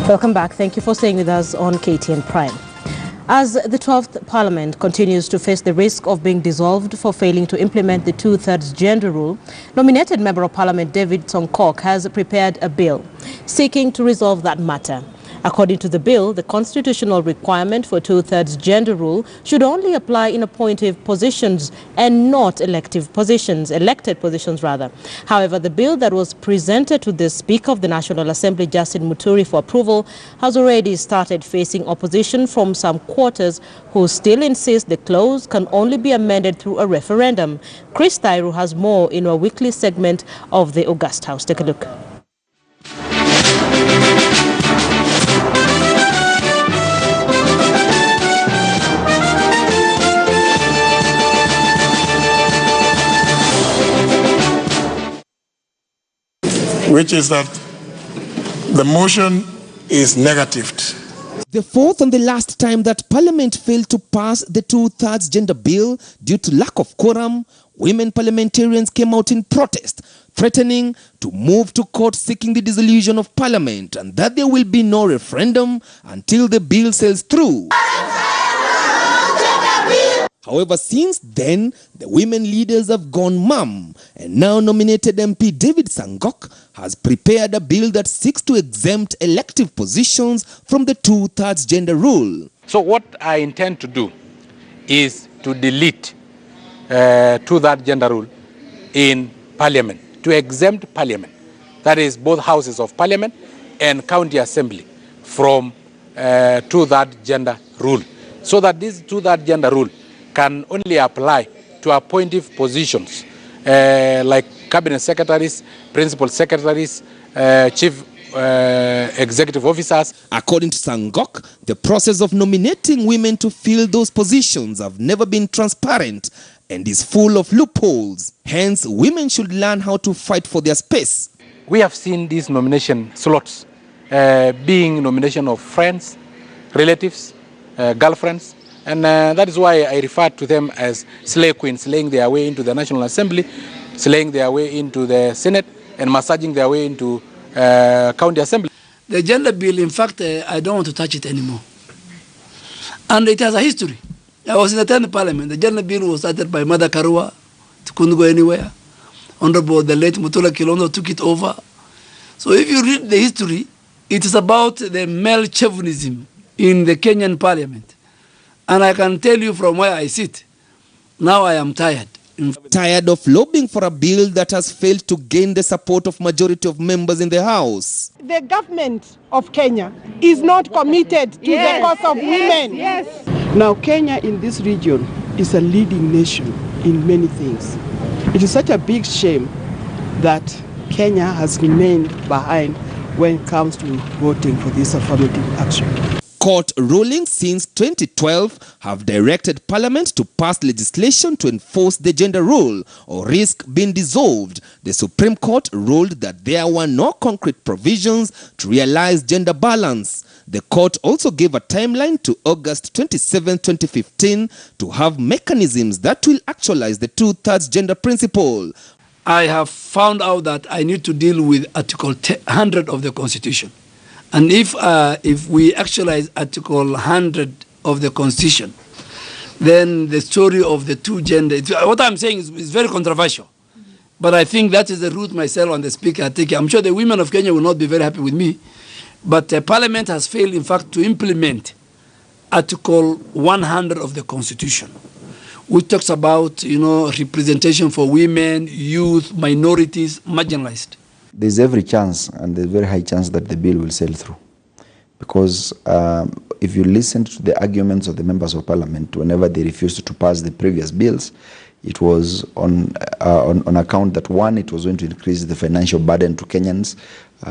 Welcome back. Thank you for staying with us on KTN Prime. As the 12th Parliament continues to face the risk of being dissolved for failing to implement the two-thirds gender rule, nominated Member of Parliament David Songkok has prepared a bill seeking to resolve that matter. According to the bill, the constitutional requirement for two-thirds gender rule should only apply in appointive positions and not elected positions rather. However, the bill that was presented to the Speaker of the National Assembly, Justin Muturi, for approval has already started facing opposition from some quarters who still insist the clause can only be amended through a referendum. Chris Thairu has more in our weekly segment of the August House. Take a look. Which is that the motion is negatived. The fourth and the last time that Parliament failed to pass the two-thirds gender bill due to lack of quorum, women parliamentarians came out in protest, threatening to move to court seeking the dissolution of Parliament and that there will be no referendum until the bill sails through. However, since then, the women leaders have gone mum, and now nominated MP David Songkok has prepared a bill that seeks to exempt elective positions from the two-thirds gender rule. So what I intend to do is to delete two-thirds gender rule in Parliament, to exempt Parliament, that is both houses of Parliament and County Assembly, from two-thirds gender rule, so that this two-thirds gender rule can only apply to appointive positions like cabinet secretaries, principal secretaries, chief executive officers. According to Songkok, the process of nominating women to fill those positions have never been transparent and is full of loopholes. Hence, women should learn how to fight for their space. We have seen these nomination slots being nomination of friends, relatives, girlfriends, and that is why I refer to them as slay queens, slaying their way into the National Assembly, slaying their way into the Senate, and massaging their way into County Assembly. The gender bill, in fact, I don't want to touch it anymore. And it has a history. I was in the 10th Parliament. The gender bill was started by Mother Karua. It couldn't go anywhere. Honorable the late Mutula Kilondo took it over. So if you read the history, it is about the male chauvinism in the Kenyan Parliament. And I can tell you from where I sit, now I am tired. Tired of lobbying for a bill that has failed to gain the support of majority of members in the House. The government of Kenya is not committed to the cause of women. Yes. Now Kenya in this region is a leading nation in many things. It is such a big shame that Kenya has remained behind when it comes to voting for this affirmative action. Court rulings since 2012 have directed Parliament to pass legislation to enforce the gender rule or risk being dissolved. The Supreme Court ruled that there were no concrete provisions to realize gender balance. The court also gave a timeline to August 27, 2015 to have mechanisms that will actualize the two-thirds gender principle. I have found out that I need to deal with Article 100 of the Constitution. And if we actualize Article 100 of the Constitution, then the story of the two gender, what I'm saying is very controversial. But I think that is the route myself and the Speaker are taking. I'm sure the women of Kenya will not be very happy with me. But Parliament has failed, in fact, to implement Article 100 of the Constitution, which talks about, representation for women, youth, minorities, marginalized. There's every chance, and there's a very high chance that the bill will sail through. Because if you listen to the arguments of the members of Parliament, whenever they refused to pass the previous bills, it was on account that, one, it was going to increase the financial burden to Kenyans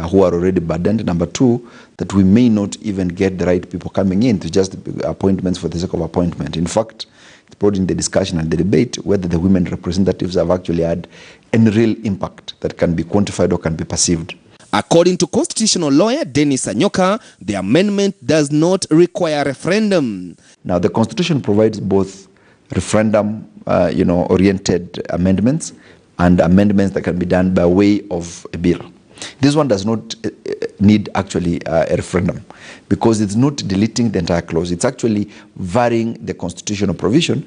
who are already burdened. Number two, that we may not even get the right people coming in to just appointments for the sake of appointment. In fact, it brought in the discussion and the debate whether the women representatives have actually had any real impact that can be quantified or can be perceived. According to constitutional lawyer Dennis Anyoka, the amendment does not require referendum. Now, the Constitution provides both referendum, oriented amendments and amendments that can be done by way of a bill. This one does not need actually a referendum, because it's not deleting the entire clause. It's actually varying the constitutional provision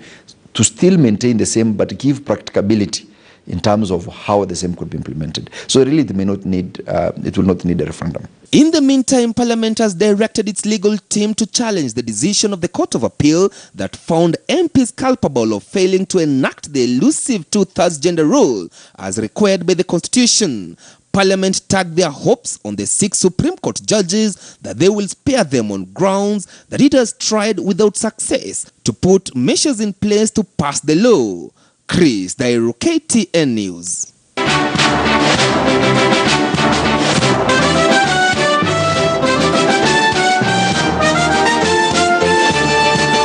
to still maintain the same but give practicability in terms of how the same could be implemented. So really it will not need a referendum. In the meantime, Parliament has directed its legal team to challenge the decision of the Court of Appeal that found MPs culpable of failing to enact the elusive 2/3 gender rule as required by the Constitution. Parliament tagged their hopes on the 6 Supreme Court judges that they will spare them on grounds that it has tried without success to put measures in place to pass the law. Chris Dairo, KTN News.